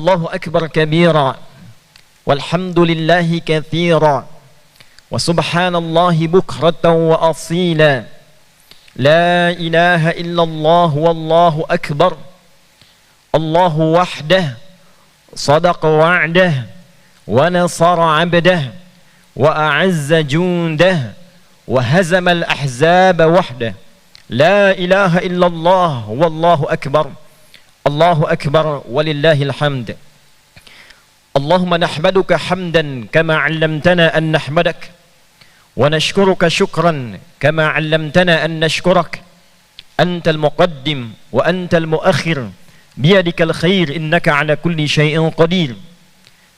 والله أكبر كبيرا والحمد لله كثيرا وسبحان الله بكرة وأصيلا لا إله إلا الله والله أكبر الله وحده صدق وعده ونصر عبده وأعز جنده وهزم الأحزاب وحده لا إله إلا الله والله أكبر الله أكبر ولله الحمد. اللهم نحمدك حمدا كما علمتنا أن نحمدك ونشكرك شكرا كما علمتنا أن نشكرك أنت المقدم وأنت المؤخر بيدك الخير إنك على كل شيء قدير.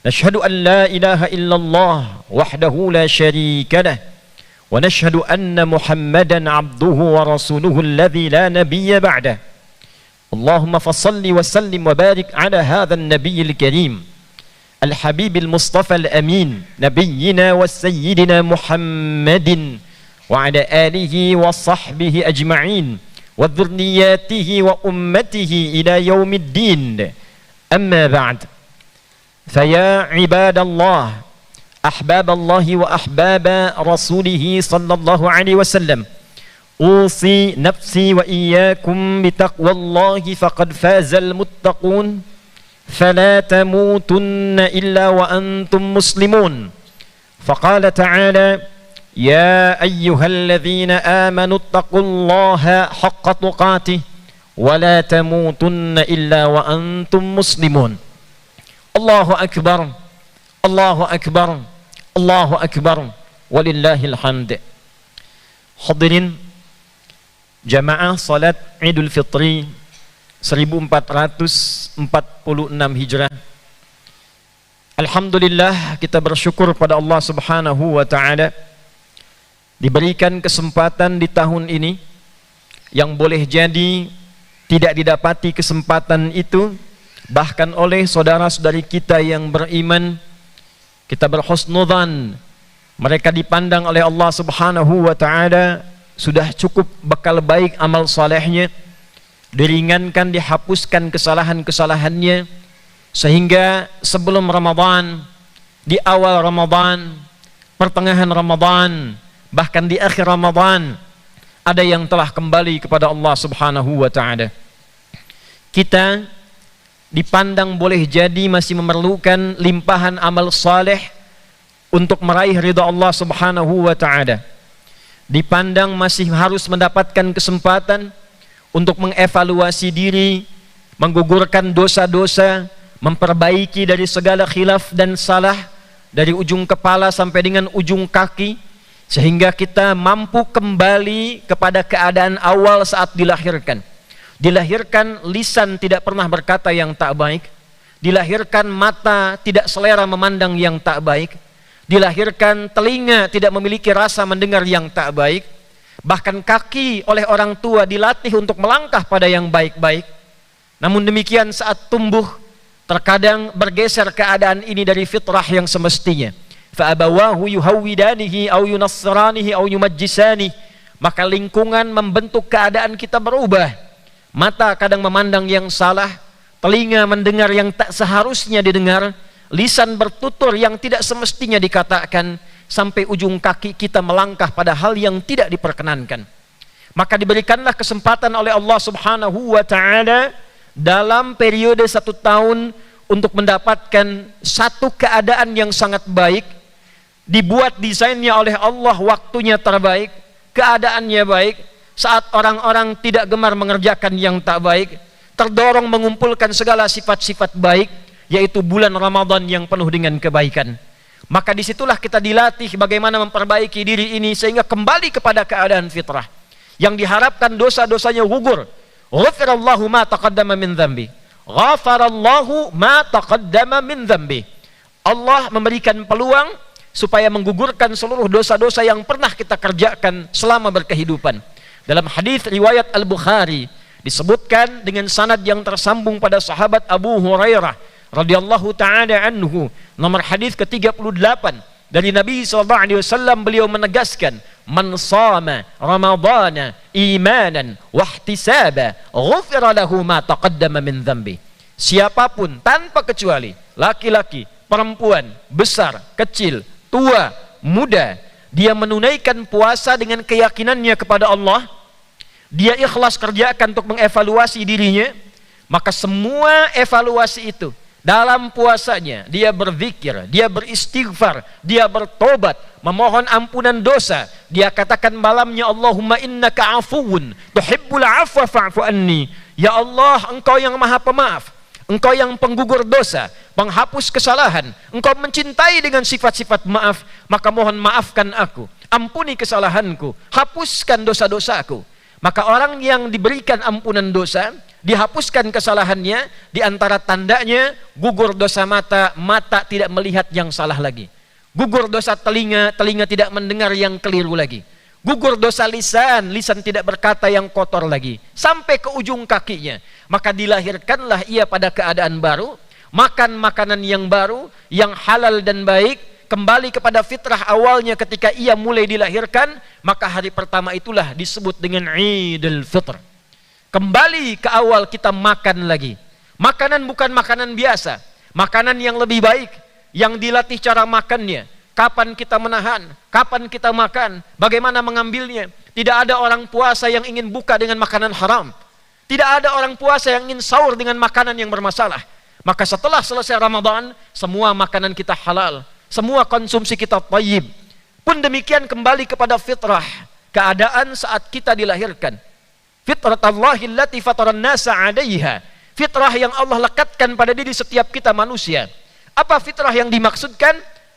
نشهد أن لا إله إلا الله وحده لا شريك له ونشهد أن محمدا عبده ورسوله الذي لا نبي بعده. اللهم فصل وسلم وبارك على هذا النبي الكريم الحبيب المصطفى الأمين نبينا وسيدنا محمد وعلى آله وصحبه أجمعين وذرياته وأمته إلى يوم الدين. أما بعد، فيا عباد الله أحباب الله وأحباب رسوله صلى الله عليه وسلم، أوصي نفسي وإياكم بتقوى الله فقد فاز المتقون فلا تموتن إلا وأنتم مسلمون. فقال تعالى: يا أيها الذين آمنوا اتقوا الله حق تقاته ولا تموتن إلا وأنتم مسلمون. الله أكبر الله أكبر الله أكبر ولله الحمد. Hadirin jamaah salat Idul Fitri 1446 Hijrah. Alhamdulillah, kita bersyukur pada Allah Subhanahu wa taala diberikan kesempatan di tahun ini yang boleh jadi tidak didapati kesempatan itu bahkan oleh saudara-saudari kita yang beriman. Kita berhusnudzan mereka dipandang oleh Allah Subhanahu wa taala sudah cukup bekal baik amal salehnya, diringankan, dihapuskan kesalahan-kesalahannya, sehingga sebelum Ramadan, di awal Ramadan, pertengahan Ramadan, bahkan di akhir Ramadan, ada yang telah kembali kepada Allah Subhanahu wa taala. Kita dipandang boleh jadi masih memerlukan limpahan amal saleh untuk meraih ridha Allah Subhanahu wa taala. Dipandang masih harus mendapatkan kesempatan untuk mengevaluasi diri, menggugurkan dosa-dosa, memperbaiki dari segala khilaf dan salah dari ujung kepala sampai dengan ujung kaki, sehingga kita mampu kembali kepada keadaan awal saat dilahirkan. Dilahirkan lisan tidak pernah berkata yang tak baik, dilahirkan mata tidak selera memandang yang tak baik, dilahirkan telinga tidak memiliki rasa mendengar yang tak baik, bahkan kaki oleh orang tua dilatih untuk melangkah pada yang baik-baik. Namun demikian saat tumbuh terkadang bergeser keadaan ini dari fitrah yang semestinya. Fa abawahu yuhawwidanihi aw yunassiranihi aw yumajjisanihi, maka lingkungan membentuk keadaan kita berubah. Mata kadang memandang yang salah, telinga mendengar yang tak seharusnya didengar, lisan bertutur yang tidak semestinya dikatakan, sampai ujung kaki kita melangkah pada hal yang tidak diperkenankan. Maka diberikanlah kesempatan oleh Allah Subhanahu wa taala dalam periode 1 tahun untuk mendapatkan satu keadaan yang sangat baik, dibuat desainnya oleh Allah, waktunya terbaik, keadaannya baik, saat orang-orang tidak gemar mengerjakan yang tak baik, terdorong mengumpulkan segala sifat-sifat baik, yaitu bulan Ramadan yang penuh dengan kebaikan. Maka disitulah kita dilatih bagaimana memperbaiki diri ini sehingga kembali kepada keadaan fitrah, yang diharapkan dosa-dosanya gugur. Ghafirallahu ma taqaddama min dzambi, ghafarallahu ma taqaddama min dzambi. Allah memberikan peluang supaya menggugurkan seluruh dosa-dosa yang pernah kita kerjakan selama berkehidupan. Dalam hadis riwayat Al-Bukhari disebutkan dengan sanad yang tersambung pada sahabat Abu Hurairah radhiyallahu taala anhu, nomor hadis ke-38 dari Nabi SAW, beliau menegaskan, man shama ramadhana imanan wahtisaba ghufira lahu ma taqaddama min dhanbi. siapapun tanpa kecuali, laki-laki, perempuan, besar, kecil, tua, muda, dia menunaikan puasa dengan keyakinannya kepada Allah, dia ikhlas kerjakan untuk mengevaluasi dirinya, maka semua evaluasi itu dalam puasanya, dia berzikir, dia beristighfar, dia bertobat, memohon ampunan dosa. Dia katakan malamnya, Allahumma innaka afuwun tuhibbul afwa fa'fu anni. Ya Allah, engkau yang maha pemaaf, engkau yang penggugur dosa, penghapus kesalahan, engkau mencintai dengan sifat-sifat maaf, maka mohon maafkan aku, ampuni kesalahanku, hapuskan dosa-dosaku. Maka orang yang diberikan ampunan dosa, dihapuskan kesalahannya, di antara tandanya gugur dosa mata, mata tidak melihat yang salah lagi. Gugur dosa telinga, telinga tidak mendengar yang keliru lagi. Gugur dosa lisan, lisan tidak berkata yang kotor lagi. Sampai ke ujung kakinya. Maka dilahirkanlah ia pada keadaan baru, makan makanan yang baru, yang halal dan baik, kembali kepada fitrah awalnya ketika ia mulai dilahirkan. Maka hari pertama itulah disebut dengan Idul Fitr. Kembali ke awal kita makan lagi. Makanan bukan makanan biasa, makanan yang lebih baik, yang dilatih cara makannya. Kapan kita menahan, kapan kita makan, bagaimana mengambilnya. Tidak ada orang puasa yang ingin buka dengan makanan haram. Tidak ada orang puasa yang ingin sahur dengan makanan yang bermasalah. Maka setelah selesai Ramadan, semua makanan kita halal, semua konsumsi kita thayyib. Pun demikian kembali kepada fitrah, keadaan saat kita dilahirkan. Fitratallahi allati fataran nasa 'alaiha. Fitrah yang Allah lekatkan pada diri setiap kita manusia. Apa fitrah yang dimaksudkan?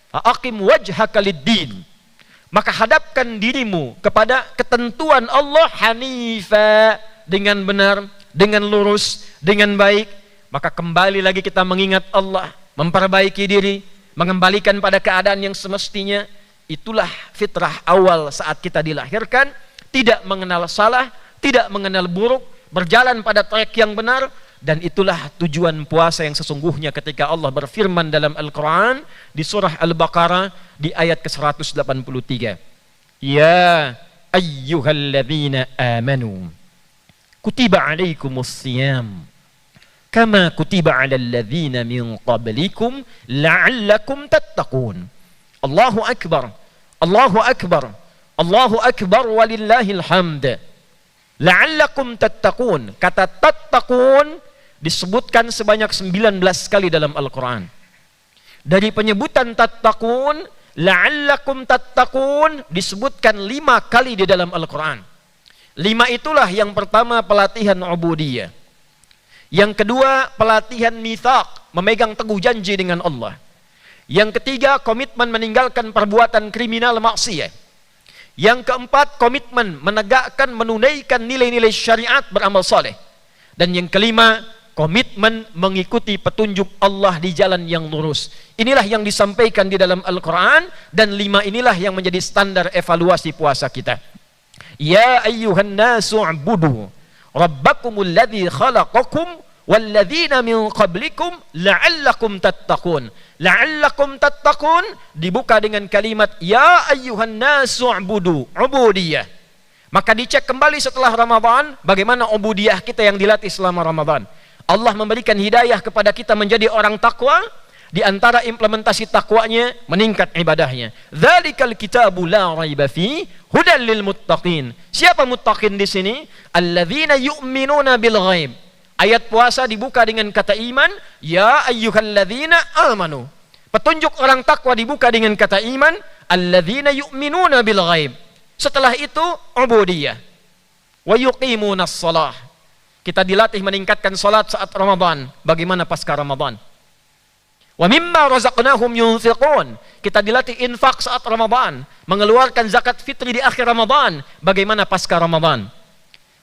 Aqim wajhaka lid-din. Maka hadapkan dirimu kepada ketentuan Allah hanifa, dengan benar, dengan lurus, dengan baik. Maka kembali lagi kita mengingat Allah, memperbaiki diri, mengembalikan pada keadaan yang semestinya. Itulah fitrah awal saat kita dilahirkan, tidak mengenal salah, tidak mengenal buruk, berjalan pada track yang benar. Dan itulah tujuan puasa yang sesungguhnya ketika Allah berfirman dalam Al-Quran di surah Al-Baqarah di ayat ke-183, Ya ayyuhalladzina amanu kutiba alaikumus siyam kama kutiba alal ladzina min qablikum la'allakum tattaqun. Allahu akbar, Allahu akbar, Allahu akbar walillahil hamd. La'allakum tattaqun. Kata tattaqun disebutkan sebanyak 19 kali dalam Al-Quran. Dari penyebutan tattaqun, la'allakum tattaqun disebutkan 5 kali di dalam Al-Quran. 5 itulah yang pertama pelatihan ubudiyah. Yang kedua pelatihan mitsaq, memegang teguh janji dengan Allah. Yang ketiga komitmen meninggalkan perbuatan kriminal maksiat. Yang keempat komitmen menegakkan, menunaikan nilai-nilai syariat, beramal saleh. Dan yang kelima komitmen mengikuti petunjuk Allah di jalan yang lurus. Inilah yang disampaikan di dalam Al-Quran, dan 5 inilah yang menjadi standar evaluasi puasa kita. Ya ayyuhan nasu ubudu rabbakumul ladzi khalaqakum walladzina min qablikum la'allakum tattaqun. La'allakum tattaqun dibuka dengan kalimat ya ayyuhan nasu ubudu, ubudiyah. Maka dicek kembali setelah Ramadan, bagaimana ubudiyah kita yang dilatih selama Ramadan. Allah memberikan hidayah kepada kita menjadi orang takwa. Di antara implementasi takwanya, meningkat ibadahnya. Dzalikal kitabu la raiba fi hudal lil muttaqin. Siapa muttaqin di sini? Alladzina yu'minuna bil ghaib. Ayat puasa dibuka dengan kata iman, ya ayyuhalladzina amanu. Petunjuk orang takwa dibuka dengan kata iman, alladzina yu'minuna bil ghaib. Setelah itu ubudiyah. Wa yuqimunas shalah. Kita dilatih meningkatkan salat saat Ramadan. Bagaimana pasca Ramadan? Wa mimma razaqnahum yunfiqun. Kita dilatih infak saat Ramadan, mengeluarkan zakat fitri di akhir Ramadan. Bagaimana pasca Ramadan?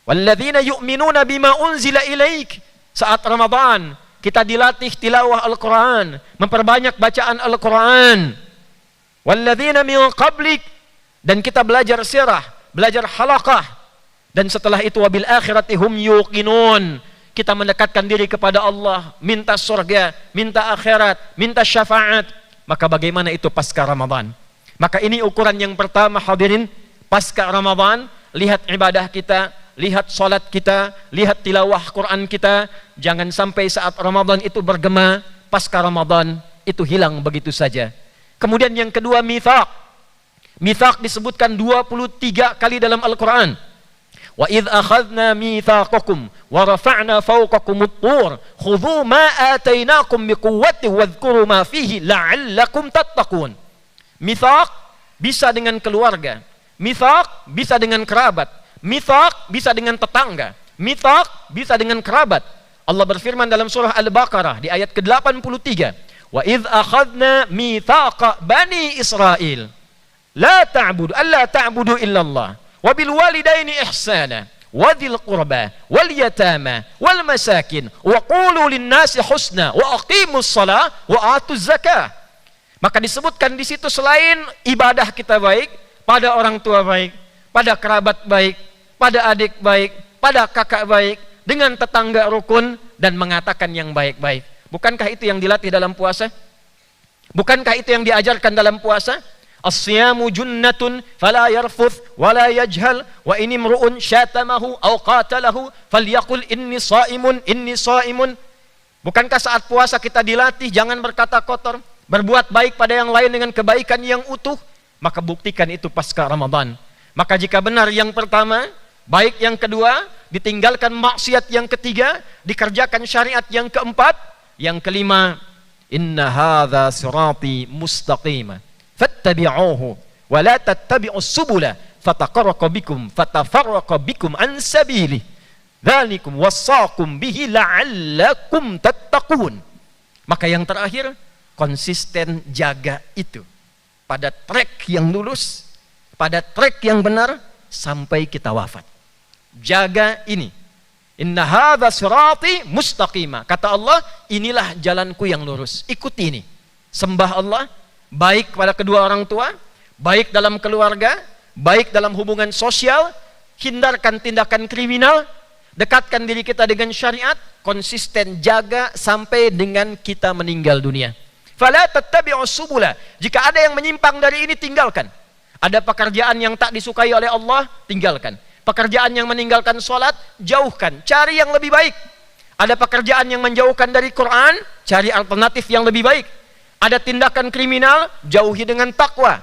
Walladzina yu'minuna bima unzila ilaik. Saat Ramadan kita dilatih tilawah Al-Quran, memperbanyak bacaan Al-Quran. Walladzina min qablik. Dan kita belajar sirah, belajar halaqah. Dan setelah itu wabil akhirati hum yuqinun. Kita mendekatkan diri kepada Allah, minta surga, minta akhirat, minta syafaat. Maka bagaimana itu pasca Ramadan? Maka ini ukuran yang pertama hadirin, pasca Ramadan. Lihat ibadah kita, lihat salat kita, lihat tilawah Quran kita. Jangan sampai saat Ramadan itu bergema, pasca Ramadan itu hilang begitu saja. Kemudian yang kedua, mitsaq. Mitsaq disebutkan 23 kali dalam Al-Quran. Wa idh akhadna mitsaqakum wa rafa'na fawqakumut tur khudhu ma atainakum biquwwatin wadhkuru ma fihi la'allakum tattaqun. Mitsaq bisa dengan keluarga, mitsaq bisa dengan kerabat, mitsaq bisa dengan tetangga, mitsaq bisa dengan kerabat. Allah berfirman dalam surah Al-Baqarah di ayat ke-83, wa idh akhadna mitsaqa bani Israil la ta'budu alla ta'budu illallah wa bil walidaini ihsana wa dzil qurba wal yatama wal masakin wa qulu lin nasi husna wa aqimus shalah wa atuz zakah. Maka disebutkan di situ selain ibadah kita baik, pada orang tua baik, pada kerabat baik, pada adik baik, pada kakak baik, dengan tetangga rukun, dan mengatakan yang baik-baik. Bukankah itu yang dilatih dalam puasa? Bukankah itu yang diajarkan dalam puasa? As-siyamu junnatun fala yarfuth wala yajhal wa in imru'un syatamahu aw qatalahu falyaqul inni shaimun. Bukankah saat puasa kita dilatih jangan berkata kotor, berbuat baik pada yang lain dengan kebaikan yang utuh? Maka buktikan itu pasca Ramadan. Maka jika benar yang pertama, baik yang kedua, ditinggalkan maksiat yang ketiga, dikerjakan syariat yang keempat, yang kelima, inna hadza sirati mustaqima fattabi'uhu wa la tattabi'us subula fatafarraqa bikum an sabili dzalikum wassaqum bihi la'allakum tattaqun. Maka yang terakhir, konsisten jaga itu pada trek yang lurus, pada trek yang benar sampai kita wafat. Jaga ini. Inna hadza sirati mustaqima. Kata Allah, inilah jalanku yang lurus. Ikuti ini. Sembah Allah, baik kepada kedua orang tua, baik dalam keluarga, baik dalam hubungan sosial, hindarkan tindakan kriminal, dekatkan diri kita dengan syariat, konsisten jaga sampai dengan kita meninggal dunia. Fala tattabi'us subula. Jika ada yang menyimpang dari ini, tinggalkan. Ada pekerjaan yang tak disukai oleh Allah, tinggalkan. Pekerjaan yang meninggalkan sholat, jauhkan. Cari yang lebih baik. Ada pekerjaan yang menjauhkan dari Quran, cari alternatif yang lebih baik. Ada tindakan kriminal, jauhi dengan takwa.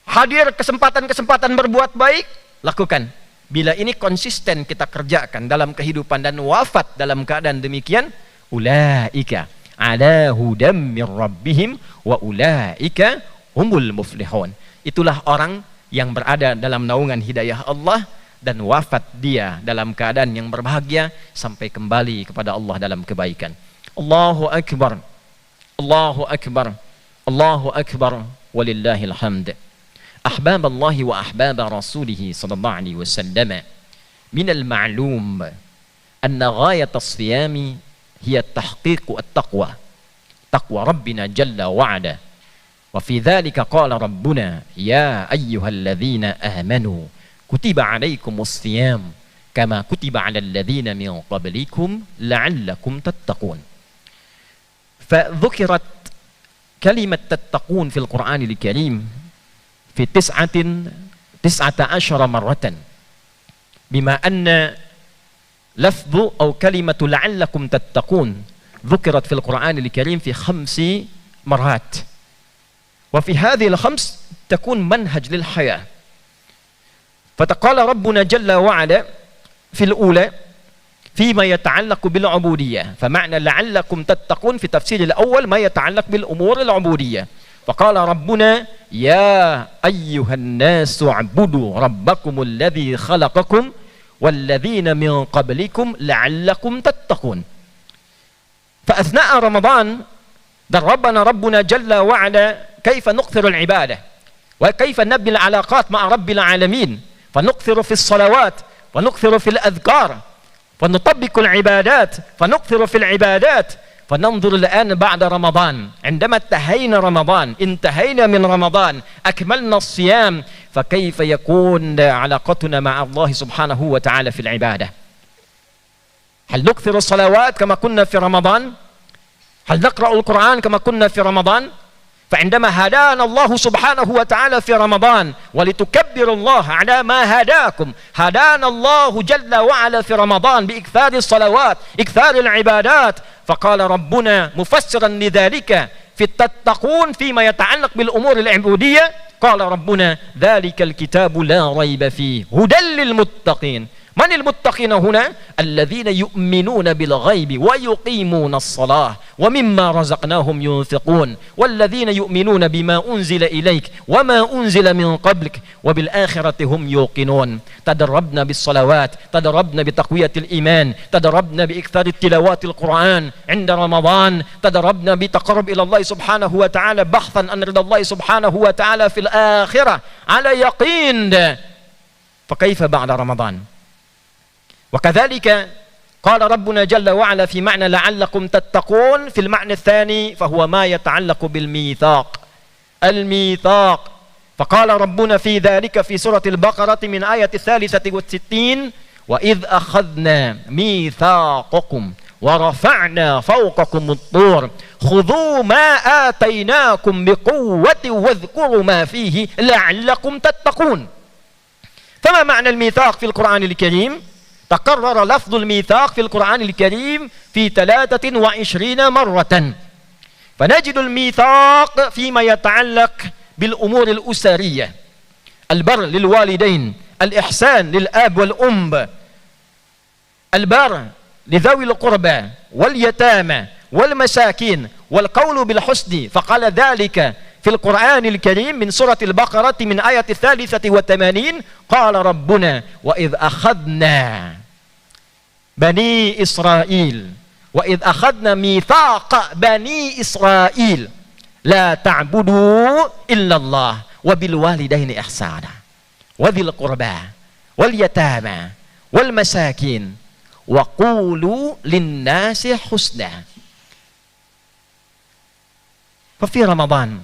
Hadir kesempatan-kesempatan berbuat baik, lakukan. Bila ini konsisten kita kerjakan dalam kehidupan dan wafat dalam keadaan demikian, ulaika ala hudam min rabbihim wa ulaika humul muflihun. Itulah orang yang berada dalam naungan hidayah Allah dan wafat dia dalam keadaan yang berbahagia sampai kembali kepada Allah dalam kebaikan. Allahu akbar. Allahu akbar. Allahu akbar walillahil hamd. Ahbab Allah wa ahbab rasulih sallallahu alaihi wasallam. Min al-ma'lum anna ghayat as-siyam hiya tahqiq at-taqwa. Taqwa Rabbina jalla wa ala. Wa fi dhalika qala Rabbuna ya ayyuhalladzina amanu kutiba alaikumus siyam kama kutiba alal ladzina min qablikum la'allakum tattaqun. فذكرت كلمة تتقون في القرآن الكريم في 19 مرة بما أن لفظ أو كلمة لعلكم تتقون ذكرت في القرآن الكريم في 5 مرات وفي هذه ال5 تكون منهج للحياة. فتقال ربنا جل وعلا في الأولى فيما يتعلق بالعبودية فمعنى لعلكم تتقون في تفسير الأول ما يتعلق بالأمور العبودية. فقال ربنا يا أيها الناس اعبدوا ربكم الذي خلقكم والذين من قبلكم لعلكم تتقون. فأثناء رمضان دربنا ربنا جل وعلا كيف نكثر العبادة وكيف نبني العلاقات مع رب العالمين فنكثر في الصلوات ونكثر في الأذكار ونطبق العبادات فنكثر في العبادات. فننظر الآن بعد رمضان عندما انتهينا من رمضان أكملنا الصيام فكيف يكون علاقتنا مع الله سبحانه وتعالى في العبادة؟ هل نكثر الصلوات كما كنا في رمضان؟ هل نقرأ القرآن كما كنا في رمضان؟ فعندما هدانا الله سبحانه وتعالى في رمضان ولتكبروا الله على ما هداكم، هدانا الله جل وعلا في رمضان بإكثار الصلوات، إكثار العبادات. فقال ربنا مفسرا لذلك في التتقون فيما يتعلق بالأمور العبودية، قال ربنا ذلك الكتاب لا ريب فيه هدى للمتقين. من المتقين هنا؟ الذين يؤمنون بالغيب ويقيمون الصلاة ومما رزقناهم ينفقون، والذين يؤمنون بما أنزل إليك وما أنزل من قبلك وبالآخرة هم يوقنون. تدربنا بالصلوات، تدربنا بتقوية الإيمان، تدربنا بإكثار التلاوات القرآن عند رمضان، تدربنا بتقرب إلى الله سبحانه وتعالى بحثا عن رضا الله سبحانه وتعالى في الآخرة على يقين. فكيف بعد رمضان؟ وكذلك قال ربنا جل وعلا في معنى لعلكم تتقون في المعنى الثاني، فهو ما يتعلق بالميثاق، الميثاق. فقال ربنا في ذلك في سورة البقرة من آية 63: وإذ أخذنا ميثاقكم ورفعنا فوقكم الطور خذوا ما آتيناكم بقوة واذكروا ما فيه لعلكم تتقون. فما معنى الميثاق في القرآن الكريم؟ تكرر لفظ الميثاق في القرآن الكريم في 23 مرة. فنجد الميثاق فيما يتعلق بالأمور الأسرية، البر للوالدين، الإحسان للآب والأم، البر لذوي القربى واليتامى والمساكين، والقول بالحسن. فقال ذلك في القرآن الكريم من سورة البقرة من آية 83: قال ربنا وإذ أخذنا بني إسرائيل، وإذ أخذنا ميثاق بني إسرائيل لا تعبدوا إلا الله وبالوالدين إحسانا وذي القربى واليتامى والمساكين وقولوا للناس حسنا. ففي رمضان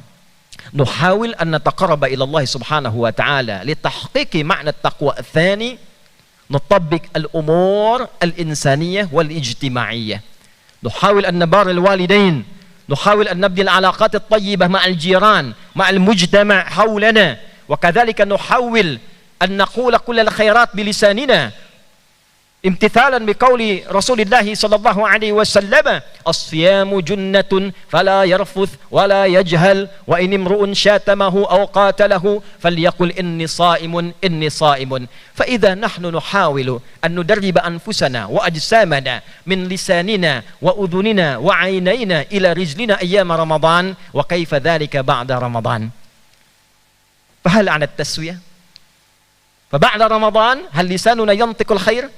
نحاول أن نتقرب إلى الله سبحانه وتعالى لتحقيق معنى التقوى الثاني، نطبق الأمور الإنسانية والاجتماعية، نحاول أن نبار الوالدين، نحاول أن نبني العلاقات الطيبة مع الجيران، مع المجتمع حولنا، وكذلك نحاول أن نقول كل الخيرات بلساننا امتثالا بقول رسول الله صلى الله عليه وسلم: الصيام جنة فلا يرفث ولا يجهل، وإن امرؤ شاتمه أو قاتله فليقل إني صائم إني صائم. فإذا نحن نحاول أن ندرب أنفسنا وأجسامنا من لساننا وأذننا وعينينا إلى رجلنا أيام رمضان، وكيف ذلك بعد رمضان؟ فهل عن التسوية؟ فبعد رمضان هل لساننا ينطق الخير؟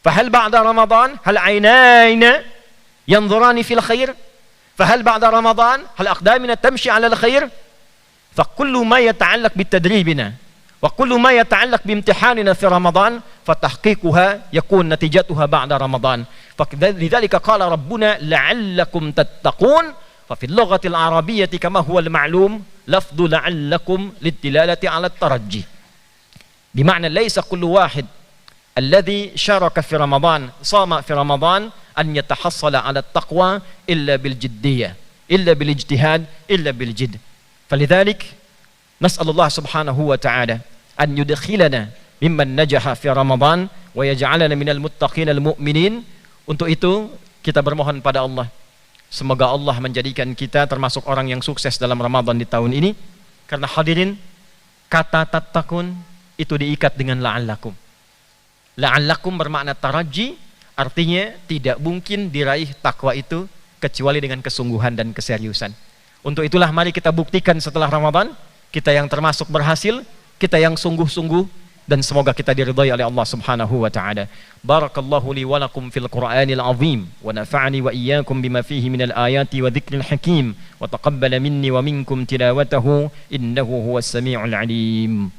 فهل بعد رمضان هل عينينا ينظران في الخير؟ فهل بعد رمضان هل أقدامنا تمشي على الخير؟ فكل ما يتعلق بتدريبنا وكل ما يتعلق بامتحاننا في رمضان فتحقيقها يكون نتيجتها بعد رمضان. لذلك قال ربنا لعلكم تتقون. ففي اللغة العربية كما هو المعلوم لفظ لعلكم للدلالة على الترجي، بمعنى ليس كل واحد الذي شارك في رمضان صام في رمضان أن يتحصل على التقوى إلا بالجدية، إلا بالاجتهاد، إلا بالجد. فلذلك نسأل الله سبحانه وتعالى أن يدخلنا ممن نجح في رمضان ويجعلنا من المتقين المؤمنين. Untuk itu kita bermohon pada Allah, semoga Allah menjadikan kita termasuk orang yang sukses dalam Ramadan di tahun ini. Karena hadirin, kata tattaqun itu diikat dengan la'allakum. La'allakum bermakna taraji, artinya tidak mungkin diraih takwa itu kecuali dengan kesungguhan dan keseriusan. Untuk itulah mari kita buktikan setelah Ramadan, kita yang termasuk berhasil, kita yang sungguh-sungguh, dan semoga kita diridhai oleh Allah Subhanahu wa taala. Barakallahu li wa lakum fil Qur'anil azim wa nafa'ani wa iyyakum bima fihi minal ayati wa dzikril hakim wa taqabbala minni wa minkum tilawatahu innahu huwas samiul alim.